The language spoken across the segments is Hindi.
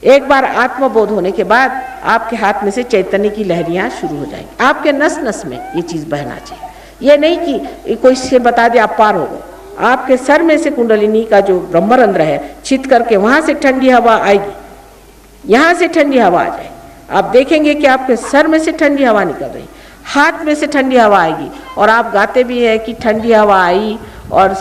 एक बार आत्मबोध होने के बाद आपके हाथ में से चैतन्य की लहरियां शुरू हो जाएंगी। आपके नस नस में ये चीज बहना चाहिए। ये नहीं कि कोई से बता दे आप पार हो गए। आपके सर में से कुंडलिनी का जो ब्रह्मरंध्र है छिद करके वहां से ठंडी हवा आएगी, यहाँ से ठंडी हवा आ जाएगी। आप देखेंगे कि आपके सर में से ठंडी हवा निकल रही, हाथ में से ठंडी हवा आएगी और आप गाते भी हैं कि ठंडी हवा आई और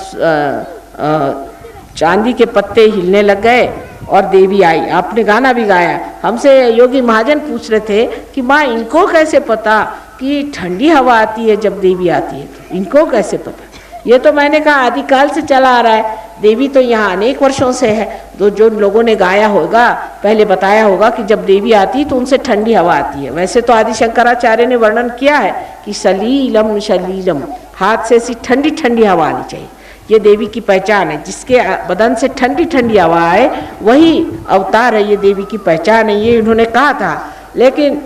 चांदी के पत्ते हिलने लग गए और देवी आई। आपने गाना भी गाया। हमसे योगी महाजन पूछ रहे थे कि माँ इनको कैसे पता कि ठंडी हवा आती है जब देवी आती है, तो इनको कैसे पता? ये तो मैंने कहा आदिकाल से चला आ रहा है। देवी तो यहाँ अनेक वर्षों से है। तो जो लोगों ने गाया होगा, पहले बताया होगा कि जब देवी आती तो उनसे ठंडी हवा आती है। वैसे तो आदि शंकराचार्य ने वर्णन किया है कि सलीलम शलीलम, हाथ से ऐसी ठंडी ठंडी हवा आनी चाहिए। ये देवी की पहचान है। जिसके बदन से ठंडी ठंडी हवा आए वही अवतार है। ये देवी की पहचान है, ये इन्होंने कहा था। लेकिन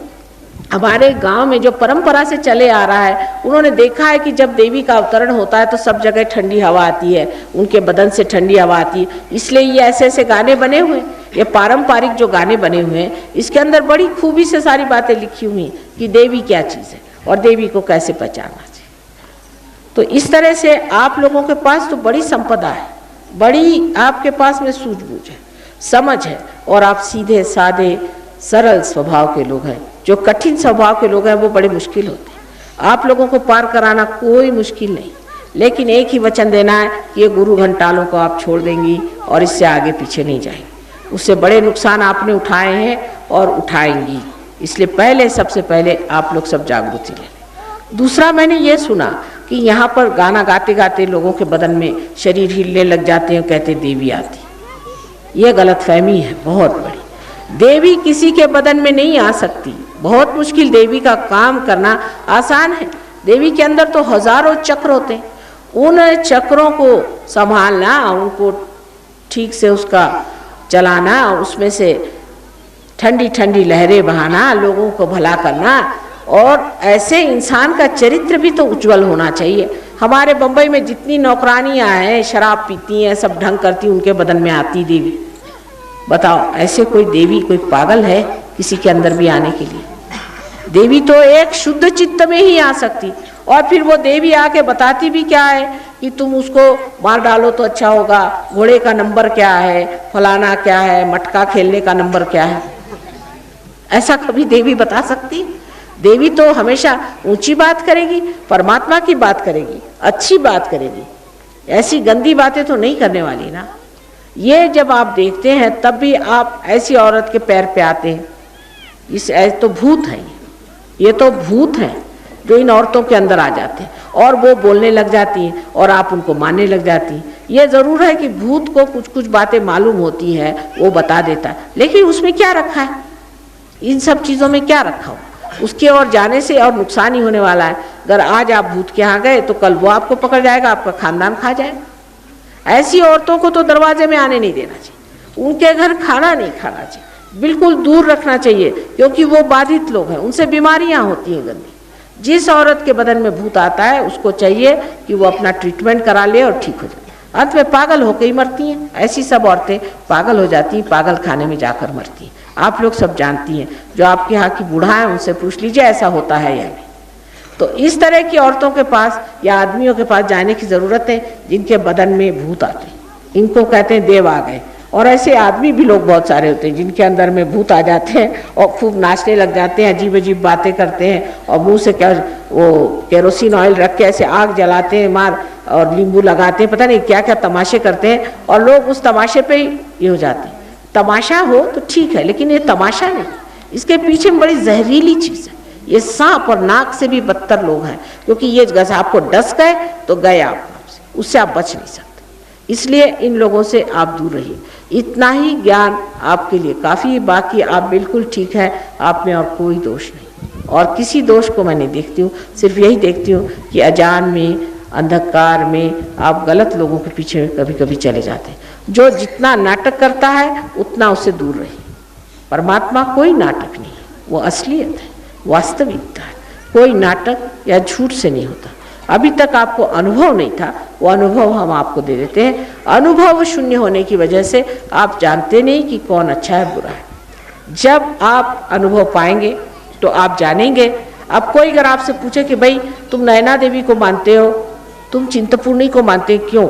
हमारे गांव में जो परंपरा से चले आ रहा है, उन्होंने देखा है कि जब देवी का अवतरण होता है तो सब जगह ठंडी हवा आती है, उनके बदन से ठंडी हवा आती है। इसलिए ये ऐसे ऐसे गाने बने हुए, ये पारंपरिक जो गाने बने हुए हैं, इसके अंदर बड़ी खूबी से सारी बातें लिखी हुई कि देवी क्या चीज़ है और देवी को कैसे पहचानना चाहिए। तो इस तरह से आप लोगों के पास तो बड़ी संपदा है, बड़ी आपके पास में सूझबूझ है, समझ है, और आप सीधे साधे सरल स्वभाव के लोग हैं। जो कठिन स्वभाव के लोग हैं वो बड़े मुश्किल होते हैं। आप लोगों को पार कराना कोई मुश्किल नहीं, लेकिन एक ही वचन देना है कि ये गुरु घंटालों को आप छोड़ देंगी और इससे आगे पीछे नहीं जाएंगी। उससे बड़े नुकसान आपने उठाए हैं और उठाएंगी। इसलिए पहले सबसे पहले आप लोग सब जागृति लें। दूसरा, मैंने ये सुना कि यहाँ पर गाना गाते गाते लोगों के बदन में शरीर हिलने लग जाते हैं, कहते देवी आती। ये गलतफहमी है बहुत बड़ी। देवी किसी के बदन में नहीं आ सकती, बहुत मुश्किल। देवी का काम करना आसान है। देवी के अंदर तो हजारों चक्र होते हैं, उन चक्रों को संभालना, उनको ठीक से उसका चलाना, उसमें से ठंडी ठंडी लहरें बहाना, लोगों को भला करना। और ऐसे इंसान का चरित्र भी तो उज्जवल होना चाहिए। हमारे बम्बई में जितनी नौकरानियां हैं, शराब पीती हैं, सब ढंग करती, उनके बदन में आती देवी। बताओ, ऐसे कोई देवी, कोई पागल है किसी के अंदर भी आने के लिए? देवी तो एक शुद्ध चित्त में ही आ सकती। और फिर वो देवी आके बताती भी क्या है कि तुम उसको मार डालो तो अच्छा होगा, घोड़े का नंबर क्या है, फलाना क्या है, मटका खेलने का नंबर क्या है। ऐसा कभी देवी बता सकती? देवी तो हमेशा ऊंची बात करेगी, परमात्मा की बात करेगी, अच्छी बात करेगी। ऐसी गंदी बातें तो नहीं करने वाली ना। ये जब आप देखते हैं तब भी आप ऐसी औरत के पैर पे आते हैं। इस तो भूत हैं, ये तो भूत हैं जो इन औरतों के अंदर आ जाते हैं और वो बोलने लग जाती हैं और आप उनको मानने लग जाती हैं। ये ज़रूर है कि भूत को कुछ कुछ बातें मालूम होती हैं, वो बता देता है, लेकिन उसमें क्या रखा है? इन सब चीज़ों में क्या रखा हो? उसके और जाने से और नुकसान ही होने वाला है। अगर आज आप भूत के यहाँ गए तो कल वो आपको पकड़ जाएगा, आपका खानदान खा जाएगा। ऐसी औरतों को तो दरवाजे में आने नहीं देना चाहिए, उनके घर खाना नहीं खाना चाहिए, बिल्कुल दूर रखना चाहिए, क्योंकि वो बाधित लोग हैं, उनसे बीमारियां होती हैं गंदी। जिस औरत के बदन में भूत आता है उसको चाहिए कि वो अपना ट्रीटमेंट करा ले और ठीक हो जाए। अंत में पागल होकर ही मरती हैं। ऐसी सब औरतें पागल हो जाती हैं, पागल खाने में जाकर मरती हैं। आप लोग सब जानती हैं, जो आपके यहाँ की बूढ़ा है उनसे पूछ लीजिए ऐसा होता है या नहीं। तो इस तरह की औरतों के पास या आदमियों के पास जाने की ज़रूरत है जिनके बदन में भूत आते हैं। इनको कहते हैं देव आ गए। और ऐसे आदमी भी लोग बहुत सारे होते हैं जिनके अंदर में भूत आ जाते हैं और खूब नाचने लग जाते हैं, अजीब अजीब बातें करते हैं और मुंह से क्या वो केरोसिन ऑयल रख के ऐसे आग जलाते हैं मार, और नींबू लगाते हैं, पता नहीं क्या क्या तमाशे करते हैं, और लोग उस तमाशे पे ही ये हो जाते हैं। तमाशा हो तो ठीक है, लेकिन ये तमाशा नहीं, इसके पीछे बड़ी जहरीली चीज़ है। ये सांप और नाक से भी बदतर लोग हैं, क्योंकि ये जैसे आपको डस गए तो गए आप, उससे आप बच नहीं सकते। इसलिए इन लोगों से आप दूर रहिए। इतना ही ज्ञान आपके लिए काफ़ी। बाकी आप बिल्कुल ठीक है, आप में और कोई दोष नहीं, और किसी दोष को मैं नहीं देखती हूँ। सिर्फ यही देखती हूँ कि अजान में, अंधकार में आप गलत लोगों के पीछे कभी कभी चले जाते हैं। जो जितना नाटक करता है उतना उससे दूर रहिए। परमात्मा कोई नाटक नहीं है, वो असलियत है, वास्तविकता है। कोई नाटक या झूठ से नहीं होता। अभी तक आपको अनुभव नहीं था, वो अनुभव हम आपको दे देते हैं। अनुभव शून्य होने की वजह से आप जानते नहीं कि कौन अच्छा है बुरा है। जब आप अनुभव पाएंगे तो आप जानेंगे। अब कोई अगर आपसे पूछे कि भाई तुम नैना देवी को मानते हो, तुम चिंतपूर्णी को मानते हो, क्यों?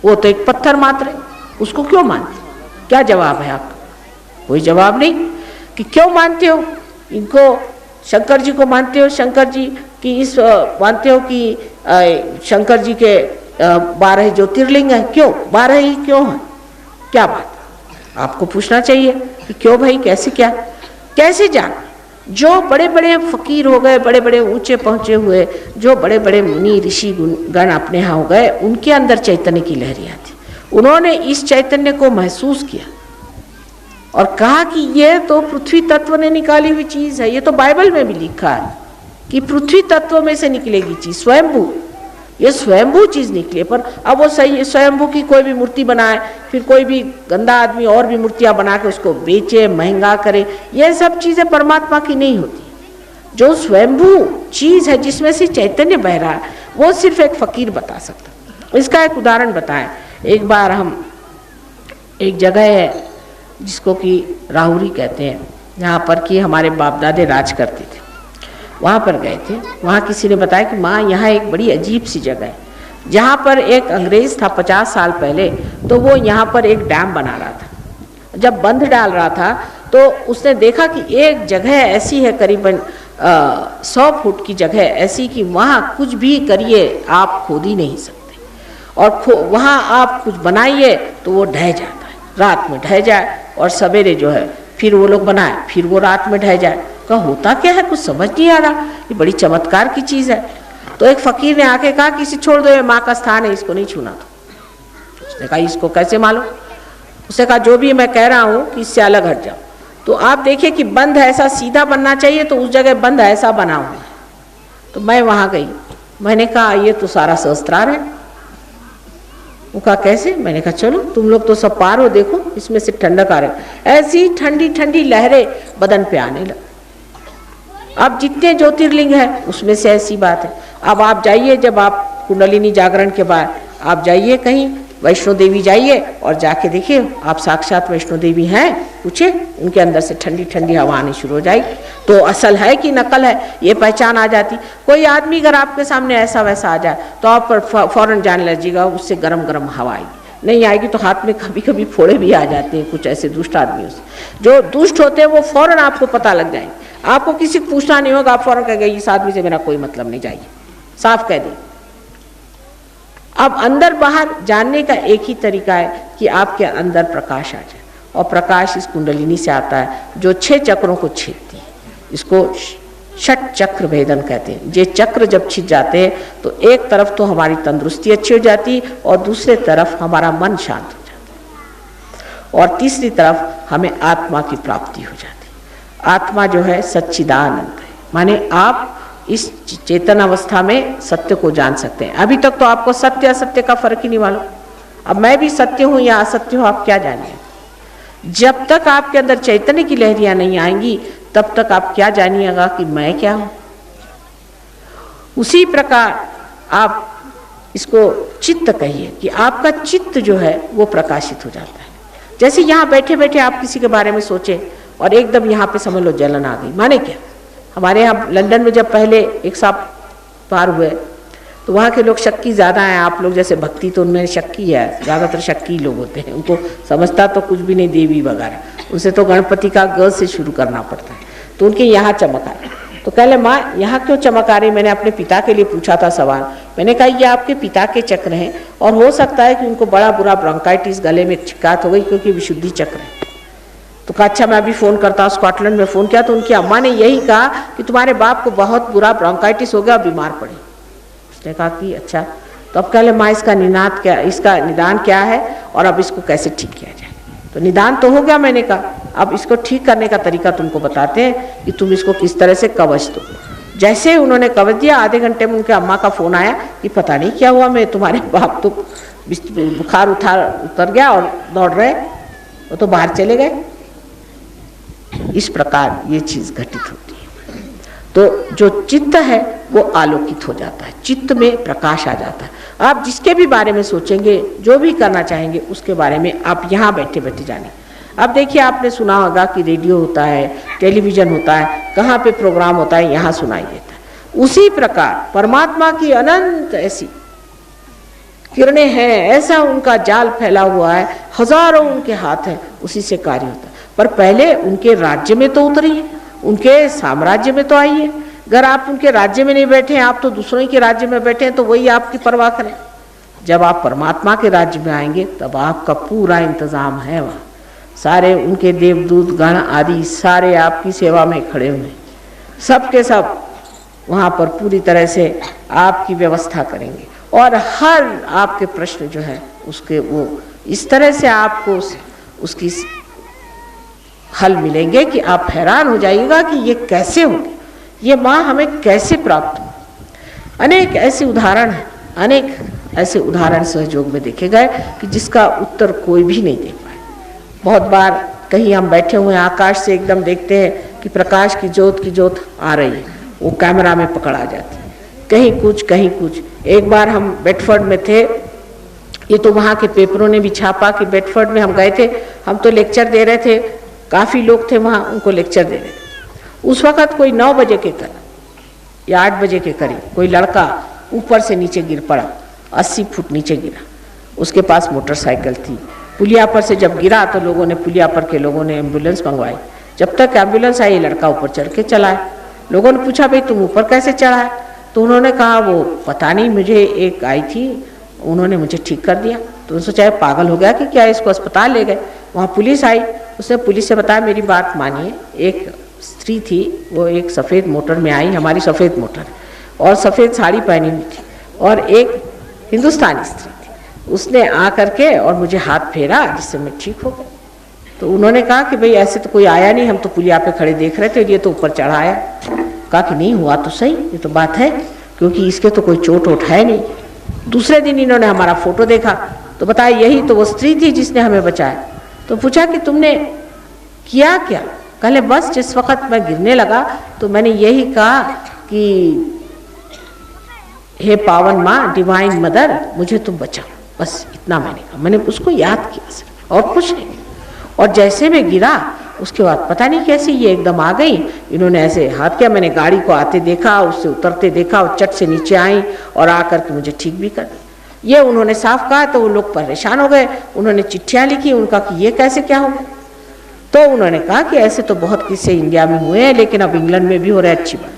वो तो एक पत्थर मात्र है, उसको क्यों मानते? क्या जवाब है आपका? कोई जवाब नहीं कि क्यों मानते हो इनको। शंकर जी को मानते हो, शंकर जी की इस मानते हो कि शंकर जी के 12 ज्योतिर्लिंग है, क्यों 12 ही क्यों है? क्या बात? आपको पूछना चाहिए कि क्यों भाई, कैसे, क्या, कैसे जाना? जो बड़े बड़े फकीर हो गए, बड़े बड़े ऊंचे पहुंचे हुए, जो बड़े बड़े मुनि ऋषि गण अपने यहाँ हो गए, उनके अंदर चैतन्य की लहरियाँ थी। उन्होंने इस चैतन्य को महसूस किया और कहा कि ये तो पृथ्वी तत्व ने निकाली हुई चीज है। ये तो बाइबल में भी लिखा है कि पृथ्वी तत्व में से निकलेगी चीज, स्वयंभू, ये स्वयंभू चीज निकली। पर अब वो सही स्वयंभू की कोई भी मूर्ति बनाए, फिर कोई भी गंदा आदमी और भी मूर्तियां बना के उसको बेचे, महंगा करे, ये सब चीजें परमात्मा की नहीं होती। जो स्वयंभू चीज है जिसमें से चैतन्य बह रहा है, वो सिर्फ एक फकीर बता सकता। इसका एक उदाहरण बताएं। एक बार हम एक जगह है जिसको कि राहुरी कहते हैं, जहाँ पर कि हमारे बाप दादे राज करते थे, वहाँ पर गए थे। वहाँ किसी ने बताया कि माँ यहाँ एक बड़ी अजीब सी जगह है, जहाँ पर एक अंग्रेज़ था 50 साल पहले, तो वो यहाँ पर एक डैम बना रहा था। जब बंद डाल रहा था तो उसने देखा कि एक जगह ऐसी है, करीबन 100 फुट की जगह ऐसी कि वहाँ कुछ भी करिए आप खोद ही नहीं सकते, और वहाँ आप कुछ बनाइए तो वो ढह जाता है, रात में ढह जाए और सवेरे जो है फिर वो लोग बनाए, फिर वो रात में ढह जाए। कहा होता क्या है, कुछ समझ नहीं आ रहा, ये बड़ी चमत्कार की चीज़ है। तो एक फकीर ने आके कहा कि इसे छोड़ दो, ये माँ का स्थान है, इसको नहीं छूना। तो उसने कहा इसको कैसे मालूम? उसने कहा जो भी मैं कह रहा हूँ कि इससे अलग हट जाओ। तो आप देखिए कि बंद ऐसा सीधा बनना चाहिए, तो उस जगह बंद ऐसा बना हुआ है। तो मैं वहाँ गई, मैंने कहा ये तो सारा सहस्त्रार है। वो कहा कैसे? मैंने कहा चलो तुम लोग तो सब पार हो, देखो इसमें से ठंडक आ रही। ऐसी ठंडी ठंडी लहरें बदन पे आने लगी। अब जितने ज्योतिर्लिंग है उसमें से ऐसी बात है। अब आप जाइए, जब आप कुंडलिनी जागरण के बाद आप जाइए कहीं वैष्णो देवी जाइए और जाके देखिए आप साक्षात वैष्णो देवी हैं, पूछे उनके अंदर से ठंडी ठंडी हवा आनी शुरू हो जाएगी। तो असल है कि नकल है ये पहचान आ जाती। कोई आदमी अगर आपके सामने ऐसा वैसा आ जाए तो आप पर फौरन जान लीजिएगा उससे गरम गरम हवा आएगी। नहीं आएगी तो हाथ में कभी कभी फोड़े भी आ जाते हैं कुछ ऐसे दुष्ट आदमियों से। जो दुष्ट होते हैं वो फौरन आपको पता लग जाएंगे, आपको किसी को पूछना नहीं होगा, आप फौरन कहेंगे इस आदमी से मेरा कोई मतलब नहीं, जाइए, साफ कह दें। अब अंदर बाहर जानने का एक ही तरीका है कि आपके अंदर प्रकाश आ जाए, और प्रकाश इस कुंडलिनी से आता है जो 6 चक्रों को छेदती है। इसको षट चक्र भेदन कहते हैं। ये चक्र जब छिद जाते हैं तो एक तरफ तो हमारी तंदुरुस्ती अच्छी हो जाती और दूसरे तरफ हमारा मन शांत हो जाता और तीसरी तरफ हमें आत्मा की प्राप्ति हो जाती। आत्मा जो है सच्चिदानंद है, माने आप इस चेतन अवस्था में सत्य को जान सकते हैं। अभी तक तो आपको सत्य असत्य का फर्क ही नहीं मालूम। अब मैं भी सत्य हूँ या असत्य हूँ आप क्या जानिए। जब तक आपके अंदर चैतन्य की लहरियां नहीं आएंगी तब तक आप क्या जानिएगा कि मैं क्या हूँ। उसी प्रकार आप इसको चित्त कहिए कि आपका चित्त जो है वो प्रकाशित हो जाता है। जैसे यहाँ बैठे बैठे आप किसी के बारे में सोचे और एकदम यहाँ पे समझ लो जलन आ गई, माने क्या? हमारे यहाँ लंदन में जब पहले एक साहब पार हुए तो वहाँ के लोग शक्की ज़्यादा हैं। आप लोग जैसे भक्ति तो उनमें शक्की है, ज़्यादातर शक्की लोग होते हैं, उनको समझता तो कुछ भी नहीं देवी वगैरह, उनसे तो गणपति का ग से शुरू करना पड़ता है। तो उनके यहाँ चमक आ रही, तो कह ले माँ यहाँ क्यों चमक आ रही? मैंने अपने पिता के लिए पूछा था सवाल। मैंने कहा ये आपके पिता के चक्र हैं और हो सकता है कि उनको बड़ा बुरा ब्रोंकाइटिस, गले में शिकायत हो गई क्योंकि विशुद्धि चक्र है। तो कहा अच्छा मैं अभी फ़ोन करता हूँ। स्कॉटलैंड में फ़ोन किया तो उनकी अम्मा ने यही कहा कि तुम्हारे बाप को बहुत बुरा ब्रोंकाइटिस हो गया, बीमार पड़े। उसने कहा कि अच्छा, तो अब कह ले माँ इसका निदान क्या है और अब इसको कैसे ठीक किया जाए? तो निदान तो हो गया, मैंने कहा अब इसको ठीक करने का तरीका तुमको बताते हैं कि तुम इसको किस तरह से कवच दो। जैसे उन्होंने कवच दिया, आधे घंटे में उनके अम्मा का फ़ोन आया कि पता नहीं क्या हुआ, मैं तुम्हारे बाप तो बुखार उतर गया और दौड़ रहे, वो तो बाहर चले गए। इस प्रकार ये चीज़ घटित होती है। तो जो चित्त है वो आलोकित हो जाता है, चित्त में प्रकाश आ जाता है। आप जिसके भी बारे में सोचेंगे, जो भी करना चाहेंगे, उसके बारे में आप यहाँ बैठे बैठे जाने। अब देखिए, आपने सुना होगा कि रेडियो होता है, टेलीविज़न होता है, कहाँ पे प्रोग्राम होता है, यहाँ सुनाई देता है। उसी प्रकार परमात्मा की अनंत ऐसी किरणें हैं, ऐसा उनका जाल फैला हुआ है, हजारों उनके हाथ हैं, उसी से कार्य होता है। पर पहले उनके राज्य में तो उतरिए, उनके साम्राज्य में तो आइए। अगर आप उनके राज्य में नहीं बैठे हैं, आप तो दूसरों के राज्य में बैठे हैं, तो वही आपकी परवाह करें। जब आप परमात्मा के राज्य में आएंगे तब आपका पूरा इंतजाम है वहाँ, सारे उनके देवदूत गण आदि सारे आपकी सेवा में खड़े हुए, सब के सब वहाँ पर पूरी तरह से आपकी व्यवस्था करेंगे। और हर आपके प्रश्न जो है उसके वो इस तरह से आपको उसकी हल मिलेंगे कि आप हैरान हो जाइएगा कि ये कैसे हो गया, ये माँ हमें कैसे प्राप्त हुई। अनेक ऐसे उदाहरण हैं, अनेक ऐसे उदाहरण सहयोग में देखे गए कि जिसका उत्तर कोई भी नहीं दे पाए। बहुत बार कहीं हम बैठे हुए हैं, आकाश से एकदम देखते हैं कि प्रकाश की जोत आ रही है, वो कैमरा में पकड़ा जाती है, कहीं कुछ। एक बार हम बेडफोर्ड में थे, ये तो वहाँ के पेपरों ने भी छापा कि बेडफोर्ड में हम गए थे, हम तो लेक्चर दे रहे थे, काफ़ी लोग थे वहाँ, उनको लेक्चर दे रहे थे। उस वक़्त कोई 9 बजे के करीब या 8 बजे के करीब कोई लड़का ऊपर से नीचे गिर पड़ा, 80 फुट नीचे गिरा। उसके पास मोटरसाइकिल थी। पुलिया पर से जब गिरा तो लोगों ने, पुलिया पर के लोगों ने एम्बुलेंस मंगवाई। जब तक एम्बुलेंस आई, लड़का ऊपर चढ़ के चला है। लोगों ने पूछा, भाई तुम ऊपर कैसे चढ़ा है? तो उन्होंने कहा, वो पता नहीं, मुझे एक आई थी, उन्होंने मुझे ठीक कर दिया। तो सोचा पागल हो गया कि क्या, इसको अस्पताल ले गए। वहाँ पुलिस आई, उसने पुलिस से बताया, मेरी बात मानिए, एक स्त्री थी, वो एक सफ़ेद मोटर में आई, हमारी सफ़ेद मोटर, और सफ़ेद साड़ी पहनी हुई थी, और एक हिंदुस्तानी स्त्री थी। उसने आ करके और मुझे हाथ फेरा, जिससे मैं ठीक हो गई। तो उन्होंने कहा कि भाई ऐसे तो कोई आया नहीं, हम तो पुलिया पे खड़े देख रहे थे, ये तो ऊपर चढ़ा आया। कहा कि नहीं हुआ तो सही, ये तो बात है, क्योंकि इसके तो कोई चोट वोट है नहीं। दूसरे दिन इन्होंने हमारा फोटो देखा तो बताया, यही तो वो स्त्री थी जिसने हमें बचाया। तो पूछा कि तुमने किया क्या? कहले, बस जिस वक्त मैं गिरने लगा तो मैंने यही कहा कि हे पावन माँ, डिवाइन मदर, मुझे तुम बचाओ, बस इतना मैंने कहा। मैंने उसको याद किया सिर्फ, और कुछ नहीं। और जैसे मैं गिरा, उसके बाद पता नहीं कैसे ये एकदम आ गई, इन्होंने ऐसे हाथ किया, मैंने गाड़ी को आते देखा, उससे उतरते देखा, और चट से नीचे आई और आकर के मुझे ठीक भी कर दिया। ये उन्होंने साफ कहा तो वो लोग परेशान हो गए, उन्होंने चिट्ठियाँ लिखी, उनका कि ये कैसे क्या हो गया। तो उन्होंने कहा कि ऐसे तो बहुत किस्से इंडिया में हुए हैं, लेकिन अब इंग्लैंड में भी हो रहा है, अच्छी बात।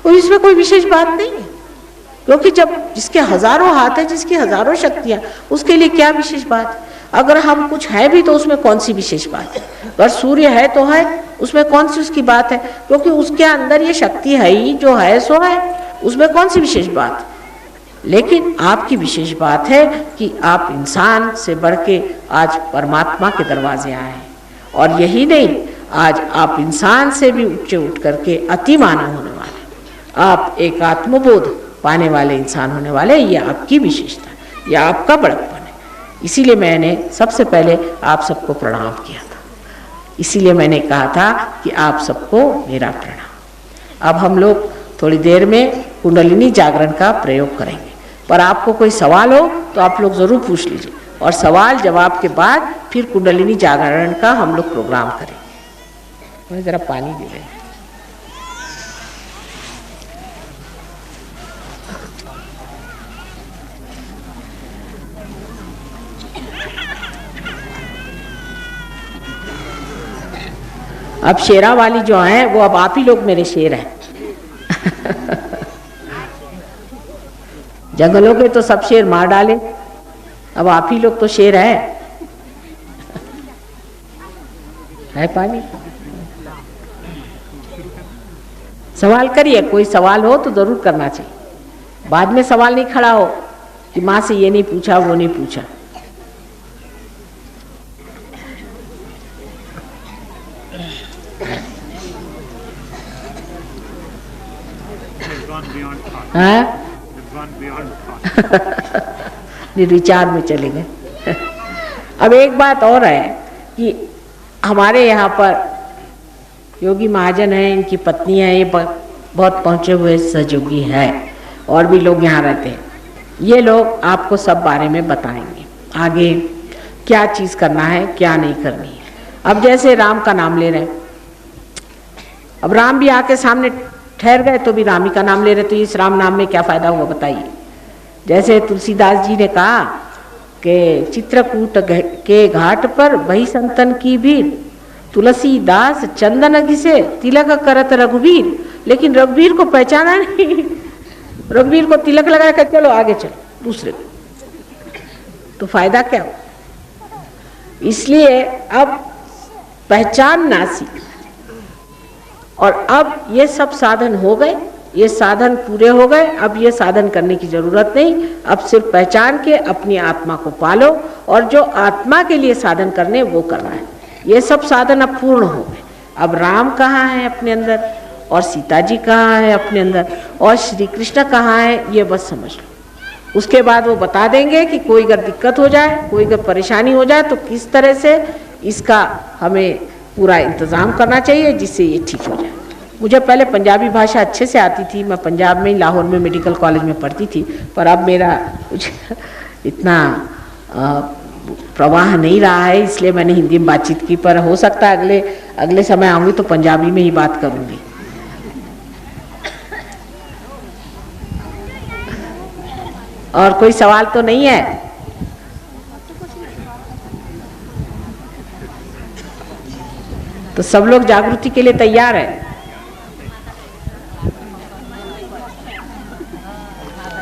और इसमें कोई विशेष बात नहीं है, क्योंकि जब जिसके हजारों हाथ है, जिसकी हजारों शक्तियाँ, उसके लिए क्या विशेष बात है। अगर हम कुछ है भी तो उसमें कौन सी विशेष बात है। अगर सूर्य है तो है, उसमें कौन सी उसकी बात है, क्योंकि उसके अंदर ये शक्ति है ही, जो है सो है, उसमें कौन सी विशेष बात है। लेकिन आपकी विशेष बात है कि आप इंसान से बढ़ के आज परमात्मा के दरवाजे आए हैं। और यही नहीं, आज आप इंसान से भी ऊंचे उठ करके अति मानव होने वाले, आप एक आत्मबोध पाने वाले इंसान होने वाले। ये आपकी विशेषता, ये आपका बड़प्पन है। इसीलिए मैंने सबसे पहले आप सबको प्रणाम किया था, इसीलिए मैंने कहा था कि आप सबको मेरा प्रणाम। अब हम लोग थोड़ी देर में कुंडलिनी जागरण का प्रयोग करेंगे, पर आपको कोई सवाल हो तो आप लोग ज़रूर पूछ लीजिए, और सवाल जवाब के बाद फिर कुंडलिनी जागरण का हम लोग प्रोग्राम करेंगे। मुझे ज़रा पानी दे दें। अब शेरा वाली जो हैं, वो अब आप ही लोग मेरे शेर हैं। जंगलों के तो सब शेर मार डाले, अब आप ही लोग तो शेर है पानी। सवाल करिए, कोई सवाल हो तो जरूर करना चाहिए। बाद में सवाल नहीं खड़ा हो कि माँ से ये नहीं पूछा, वो नहीं पूछा। निर्विचार में चले गए। अब एक बात और है कि हमारे यहाँ पर योगी महाजन हैं, इनकी पत्नी है, ये बहुत पहुँचे हुए सहयोगी हैं, और भी लोग यहाँ रहते हैं। ये लोग आपको सब बारे में बताएंगे, आगे क्या चीज़ करना है, क्या नहीं करनी है। अब जैसे राम का नाम ले रहे हैं, अब राम भी आके सामने ठहर गए तो भी राम ही का नाम ले रहे, तो इस राम नाम में क्या फायदा हुआ बताइए। जैसे तुलसीदास जी ने कहा कि चित्रकूट के घाट पर वही संतन की भीड़, तुलसीदास चंदन घिसे तिलक करत रघुवीर, लेकिन रघुवीर को पहचाना नहीं। रघुवीर को तिलक लगा कर चलो आगे चलो दूसरे को, तो फायदा क्या हो। इसलिए अब पहचानना सीख, और अब ये सब साधन हो गए, ये साधन पूरे हो गए, अब ये साधन करने की जरूरत नहीं, अब सिर्फ पहचान के अपनी आत्मा को पालो, और जो आत्मा के लिए साधन करने वो करना है। ये सब साधन अब पूर्ण हो गए। अब राम कहाँ है अपने अंदर, और सीता जी कहाँ है अपने अंदर, और श्री कृष्ण कहाँ है, ये बस समझ लो। उसके बाद वो बता देंगे कि कोई अगर दिक्कत हो जाए, कोई अगर परेशानी हो जाए, तो किस तरह से इसका हमें पूरा इंतज़ाम करना चाहिए जिससे ये ठीक हो जाए। मुझे पहले पंजाबी भाषा अच्छे से आती थी, मैं पंजाब में लाहौर में मेडिकल कॉलेज में पढ़ती थी, पर अब मेरा कुछ इतना प्रवाह नहीं रहा है, इसलिए मैंने हिंदी में बातचीत की। पर हो सकता है अगले समय आऊँगी तो पंजाबी में ही बात करूँगी। और कोई सवाल तो नहीं है? तो सब लोग जागृति के लिए तैयार है?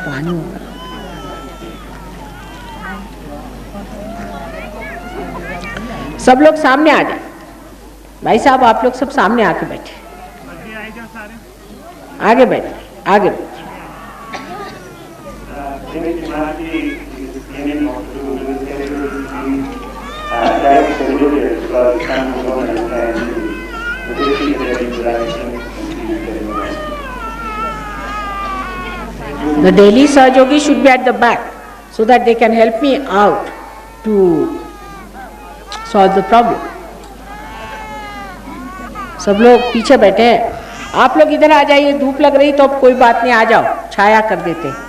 पानी होगा। सब लोग सामने आ जाए। भाई साहब आप लोग सब सामने आके बैठे, आगे बैठे, आगे बैठे। The daily Sahajogi should be at the back so that they can help me out to solve the problem. सब लोग पीछे बैठे हैं, आप लोग इधर आ जाइए। धूप लग रही तो अब कोई बात नहीं, आ जाओ, छाया कर देते हैं।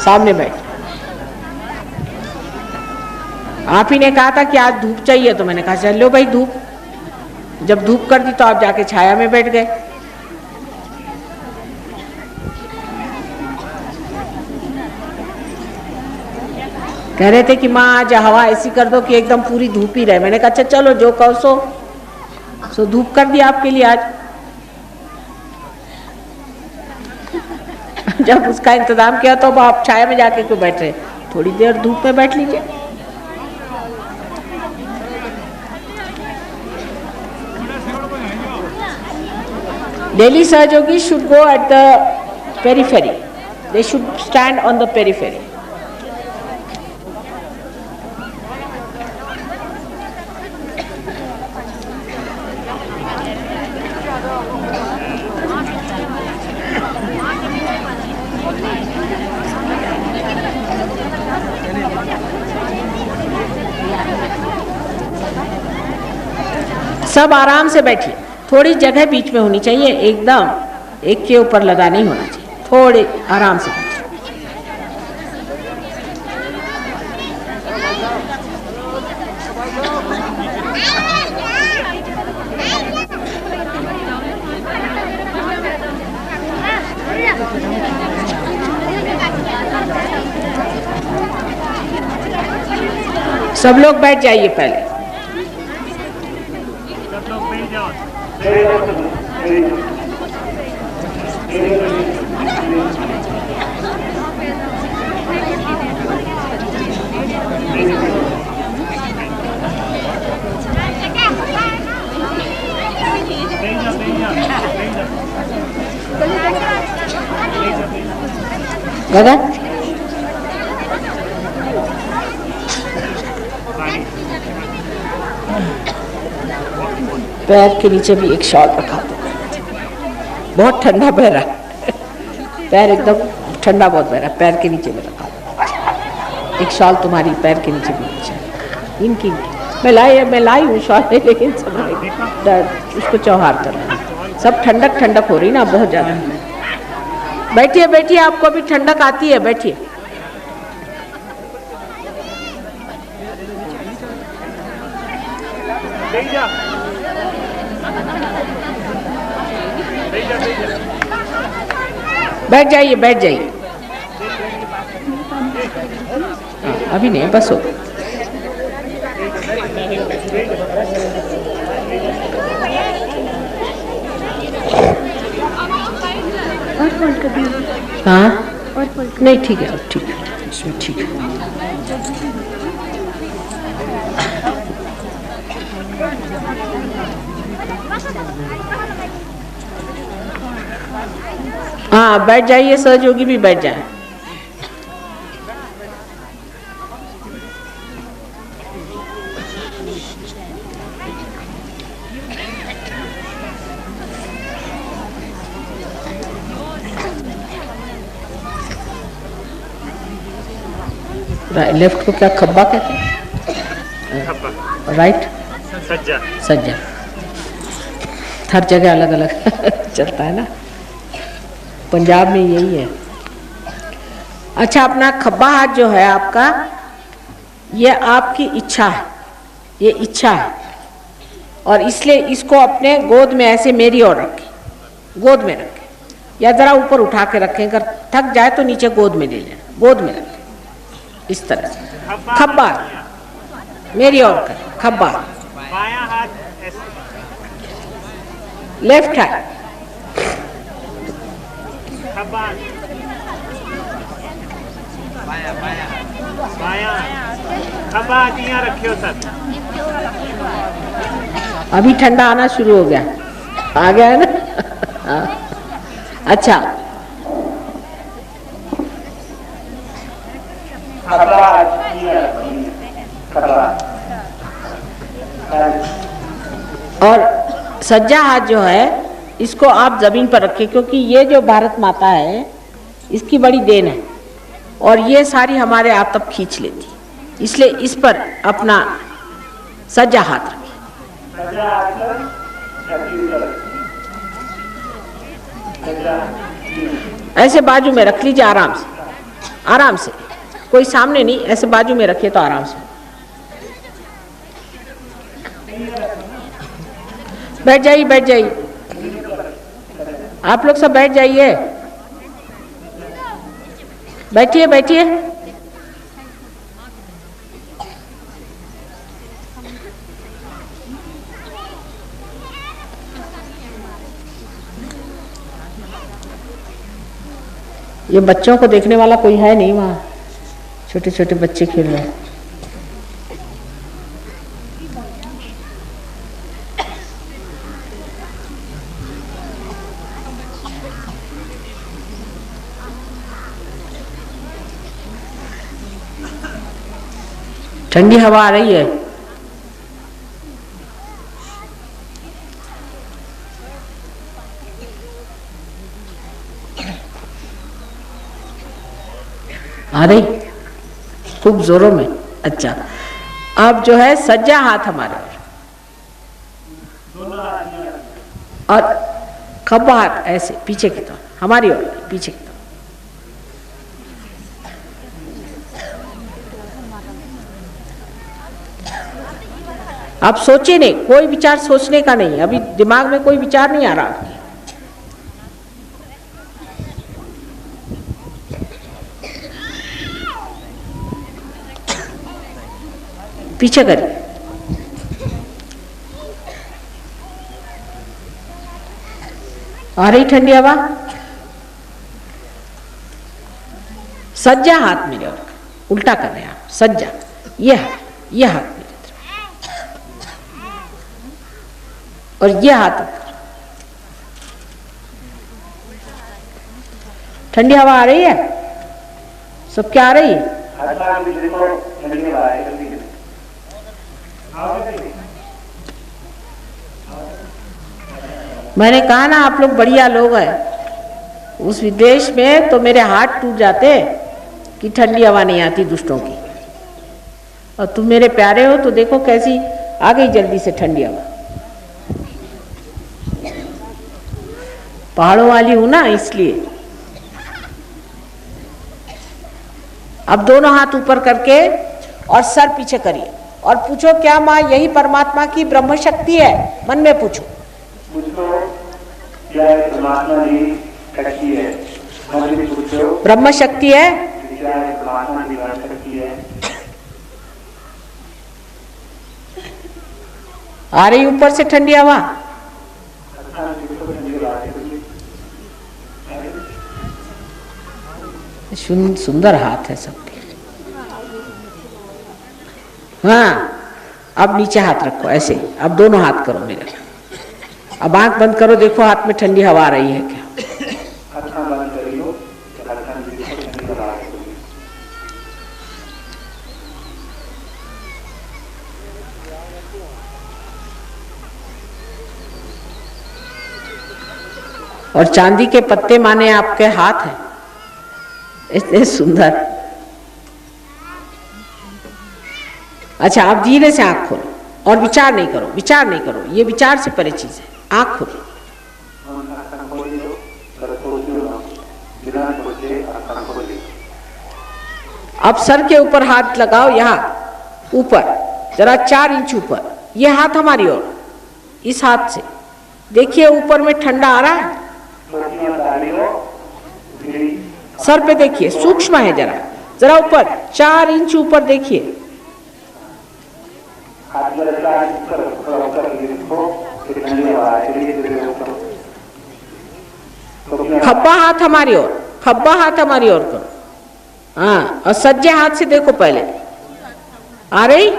सामने बैठ। आप ही ने कहा था कि आज धूप चाहिए, तो मैंने कहा चल लो भाई धूप। जब धूप कर दी तो आप जाके छाया में बैठ गए। कह रहे थे कि माँ आज हवा ऐसी कर दो कि एकदम पूरी धूप ही रहे। मैंने कहा अच्छा चलो जो कहो सो धूप कर दिया आपके लिए आज। जब उसका इंतजाम किया तो अब आप छाया में जाके क्यों बैठ रहे, थोड़ी देर धूप में बैठ लीजिए। Daily Sahajogi should go at the periphery. They should stand on the periphery. सब आराम से बैठिए, थोड़ी जगह बीच में होनी चाहिए, एकदम एक के ऊपर लगा नहीं होना चाहिए, थोड़े आराम से बैठिए। सब लोग बैठ जाइए पहले। गगन पैर के नीचे भी एक शॉल रखा दो, बहुत ठंडा बह रहा है, पैर एकदम ठंडा बहुत बह रहा है, पैर के नीचे में रखा दो एक शॉल, तुम्हारी पैर के नीचे भी नीचे। इनकी मैं लाई हूँ शॉल, लेकिन सब उसको चौहार कर रहा है, सब ठंडक हो रही ना बहुत ज़्यादा। बैठिए बैठिए, आपको भी ठंडक आती है, बैठिए। बैठ जाइए, बैठ जाइए। अभी नहीं, बस हो। हाँ नहीं, ठीक है, अब ठीक है, इसमें ठीक है। हाँ बैठ जाइए, सहयोगी भी बैठ जाए। लेफ्ट को क्या खब्बा कहते हैं? राइट सज्जा। सज्जा। हर जगह अलग अलग चलता है ना, पंजाब में यही है। अच्छा, अपना खब्बा हाथ जो है आपका, ये आपकी इच्छा है, ये इच्छा है, और इसलिए इसको अपने गोद में ऐसे मेरी ओर रखें, गोद में रखें, या जरा ऊपर उठा के रखें, अगर थक जाए तो नीचे गोद में ले जाए, गोद में रखें इस तरह से। खब्बा मेरी ओर कर, खब्बा। बायां हाथ लेफ्ट हैंड खब्बा, बायां खब्बा यहाँ रखियो सर। अभी ठंडा आना शुरू हो गया, आ गया है ना। अच्छा, और सज्जा हाथ जो है इसको आप जमीन पर रखें, क्योंकि ये जो भारत माता है इसकी बड़ी देन है, और ये सारी हमारे आतप खींच लेती, इसलिए इस पर अपना सज्जा हाथ रखें। ऐसे बाजू में रख लीजिए, आराम से, आराम से, कोई सामने नहीं, ऐसे बाजू में रखिए तो आराम से। बैठ जाइए, बैठ जाइए, आप लोग सब बैठ जाइए, बैठिए बैठिए। ये बच्चों को देखने वाला कोई है नहीं वहाँ, छोटे छोटे बच्चे खेल रहे हैं। ठंडी हवा आ रही है। आ रही खूब जोरों में। अच्छा, अब जो है सज्जा हाथ हमारे और खब्बा हाथ ऐसे पीछे की तरफ, हमारी ओर पीछे की तरफ। आप सोचिए नहीं, कोई विचार सोचने का नहीं, अभी दिमाग में कोई विचार नहीं आ रहा। पीछे करिए, आ रही ठंडी हवा। सज्जा हाथ मेरे और उल्टा कर रहे हैं आप, सज्जा, यह हाथ मेरे तरफ और यह हाथ ऊपर। ठंडी हवा आ रही है, सब क्या आ रही है? मैंने कहा ना, आप लोग बढ़िया लोग हैं। उस विदेश में तो मेरे हाथ टूट जाते कि ठंडी हवा नहीं आती दुष्टों की, और तुम मेरे प्यारे हो तो देखो कैसी आ गई जल्दी से ठंडी हवा। पहाड़ों वाली हूं ना, इसलिए। अब दोनों हाथ ऊपर करके और सर पीछे करिए। और पूछो क्या माँ यही परमात्मा की ब्रह्म शक्ति है? मन में पूछो। क्या परमात्मा की शक्ति है? मन में पूछो। ब्रह्म शक्ति है? क्या परमात्मा की ब्रह्म शक्ति है? आ रही ऊपर से ठंडी हवा? सुंदर हाथ है सबके। हाँ, अब नीचे हाथ रखो ऐसे। अब दोनों हाथ करो मेरे। अब आंख बंद करो, देखो हाथ में ठंडी हवा आ रही है क्या? और चांदी के पत्ते माने आपके हाथ हैं, इतने सुंदर। अच्छा, आप धीरे से आंख खोलो और विचार नहीं करो, विचार नहीं करो, ये विचार से परे चीज है। आंख खोलो। अब सर के ऊपर हाथ लगाओ, यहाँ ऊपर जरा 4 इंच ऊपर। ये हाथ हमारी ओर, इस हाथ से देखिए ऊपर में ठंडा आ रहा है। सर पे देखिए, सूक्ष्म है, जरा जरा ऊपर 4 इंच ऊपर देखिए। खब्बा हाथ हमारी ओर, खब्बा हाथ हमारी ओर करो। हाँ, और सज्जे हाथ से देखो पहले। आ रही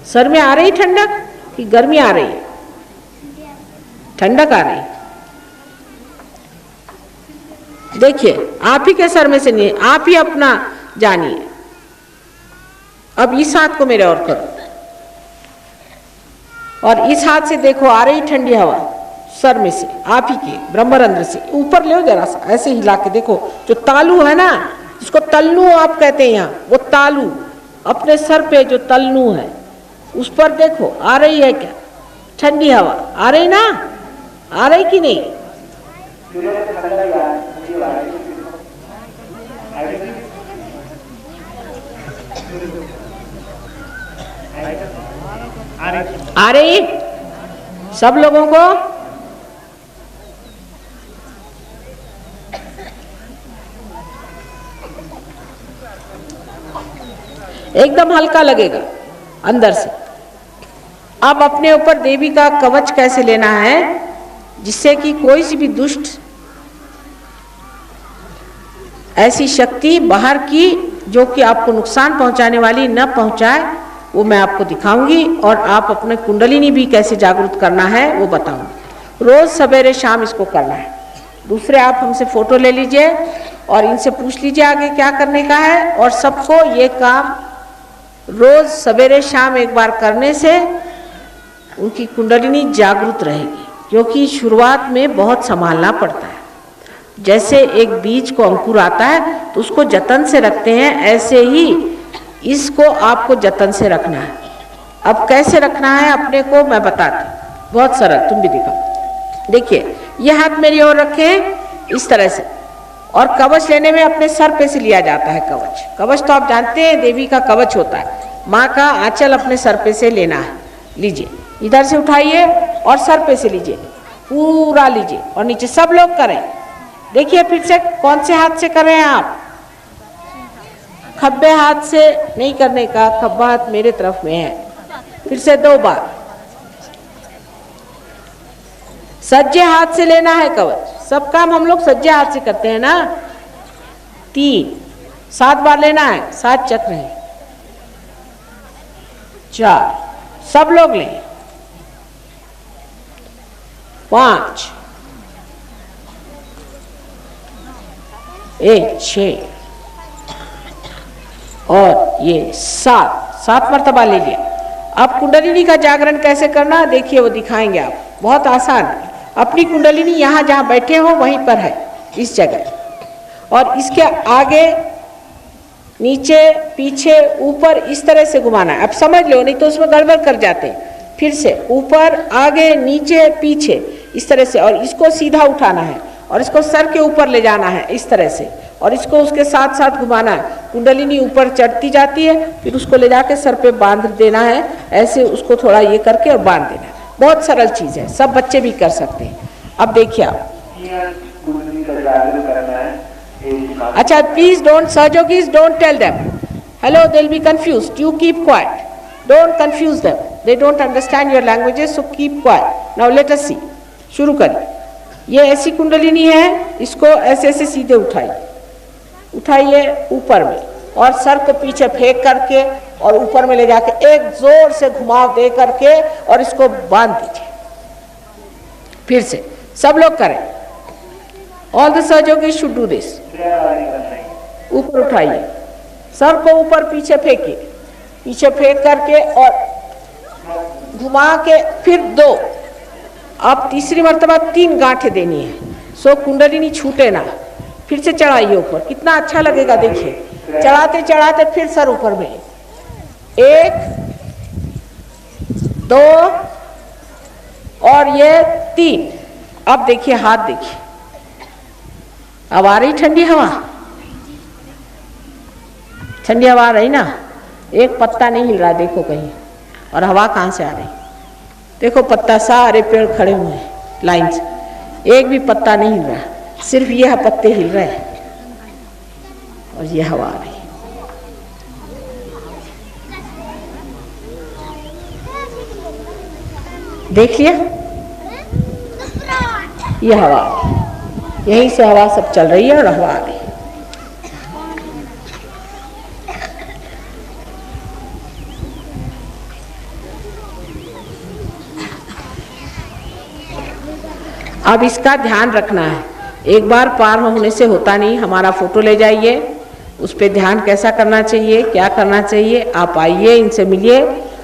सर में, आ रही ठंडक कि गर्मी आ रही है? ठंडक आ रही। देखिए आप ही के सर में से नहीं, आप ही अपना जानिए। अब इस हाथ को मेरे और करो और इस हाथ से देखो आ रही ठंडी हवा सर में से, आप ही के ब्रह्मरंध्र से। ऊपर ले जरा सा, ऐसे हिला के देखो। जो तालू है ना, जिसको तल्लू आप कहते हैं यहाँ, वो तालू अपने सर पे जो तल्लू है उस पर देखो आ रही है क्या ठंडी हवा? आ रही ना? आ रही कि नहीं? आ रही सब लोगों को? एकदम हल्का लगेगा अंदर से। अब अपने ऊपर देवी का कवच कैसे लेना है जिससे कि कोई सी भी दुष्ट ऐसी शक्ति बाहर की जो कि आपको नुकसान पहुंचाने वाली न पहुंचाए, वो मैं आपको दिखाऊंगी। और आप अपने कुंडलिनी भी कैसे जागरूक करना है वो बताऊंगी। रोज सवेरे शाम इसको करना है। दूसरे आप हमसे फोटो ले लीजिए और इनसे पूछ लीजिए आगे क्या करने का है। और सबको ये काम रोज सवेरे शाम एक बार करने से उनकी कुंडलिनी जागरूक रहेगी। क्योंकि शुरुआत में बहुत संभालना पड़ता है। जैसे एक बीज को अंकुर आता है तो उसको जतन से रखते हैं, ऐसे ही इसको आपको जतन से रखना है। अब कैसे रखना है अपने को मैं बताती हूँ, बहुत सरल, तुम भी दिखाओ। देखिए ये हाथ मेरी ओर रखें इस तरह से। और कवच लेने में अपने सर पे से लिया जाता है कवच। कवच तो आप जानते हैं देवी का कवच होता है। माँ का आंचल अपने सर पे से लेना है। लीजिए, इधर से उठाइए और सर पे से लीजिए, पूरा लीजिए और नीचे। सब लोग करें। देखिए फिर से कौन से हाथ से कर रहे हैं आप? खब्बे हाथ से नहीं करने का, खब्बा हाथ मेरे तरफ में है। फिर से 2 बार। सज्जे हाथ से लेना है कवच। सब काम हम लोग सज्जे हाथ से करते हैं ना। 3 7 बार लेना है। 7 चक्र हैं। 4 सब लोग लें। 5 1 6 और ये 7 मर्तबा ले लिया। अब कुंडलिनी का जागरण कैसे करना देखिए, वो दिखाएंगे आप। बहुत आसान। अपनी कुंडलिनी यहाँ जहाँ बैठे हो वहीं पर है, इस जगह। और इसके आगे नीचे पीछे ऊपर इस तरह से घुमाना है। अब समझ लो, नहीं तो उसमें गड़बड़ कर जाते हैं। फिर से ऊपर आगे नीचे पीछे इस तरह से। और इसको सीधा उठाना है और इसको सर के ऊपर ले जाना है इस तरह से। और इसको उसके साथ साथ घुमाना है। कुंडलिनी ऊपर चढ़ती जाती है, फिर उसको ले जाके सर पे बांध देना है, ऐसे उसको थोड़ा ये करके और बांध देना है। बहुत सरल चीज़ है, सब बच्चे भी कर सकते हैं। अब देखिए आप, कुंडली का जागृत करना है। अच्छा प्लीज डोंट, सहयोगीज don't tell them hello, they will be confused, you keep quiet, don't confuse them, they don't understand your languages, so keep quiet. Now let us see, शुरू करिए। ये ऐसी कुंडलिनी है, इसको ऐसे ऐसे सीधे उठाइए ऊपर में, और सर को पीछे फेंक करके और ऊपर में ले जाके एक जोर से घुमाव दे करके और इसको बांध दीजिए। फिर से सब लोग करें, ऑल द सहयोगी शुड डू दिस। ऊपर उठाइए, सर को ऊपर पीछे फेंकिए, पीछे फेंक करके और घुमा के फिर 2, अब तीसरी मर्तबा 3 गांठें देनी है, सो कुंडलिनी छूटे ना। फिर से चढ़ाइए ऊपर, कितना अच्छा लगेगा देखिए। चढ़ाते चढ़ाते फिर सर ऊपर में, 1 2 और ये 3। अब देखिए हाथ देखिए, अब आ रही ठंडी हवा, ठंडी हवा आ रही ना, एक पत्ता नहीं हिल रहा देखो कहीं, और हवा कहाँ से आ रही, देखो पत्ता सारे पेड़ खड़े हुए हैं लाइन से, एक भी पत्ता नहीं हिल रहा, सिर्फ यह पत्ते हिल रहे हैं और ये हवा आ रही। देख लिया, ये हवा, यहीं से हवा सब चल रही है और हवा आ रही है। अब इसका ध्यान रखना है, एक बार पार होने से होता नहीं। हमारा फोटो ले जाइए, उस पर ध्यान कैसा करना चाहिए, क्या करना चाहिए, आप आइए, इनसे मिलिए।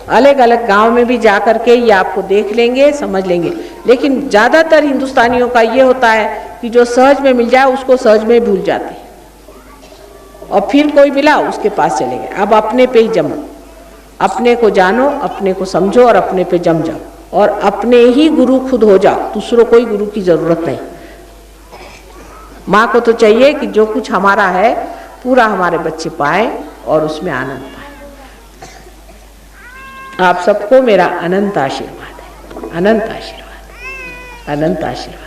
अलग अलग गांव में भी जा कर के ये आपको देख लेंगे, समझ लेंगे। लेकिन ज़्यादातर हिंदुस्तानियों का ये होता है कि जो सहज में मिल जाए उसको सहज में भूल जाते हैं, और फिर कोई मिला उसके पास चले गए। अब अपने पे ही जमो, अपने को जानो, अपने को समझो और अपने पे जम जाओ, और अपने ही गुरु खुद हो जाओ, दूसरों कोई गुरु की जरूरत नहीं। माँ को तो चाहिए कि जो कुछ हमारा है पूरा हमारे बच्चे पाए और उसमें आनंद पाए। आप सबको मेरा अनंत आशीर्वाद है, अनंत आशीर्वाद, अनंत आशीर्वाद।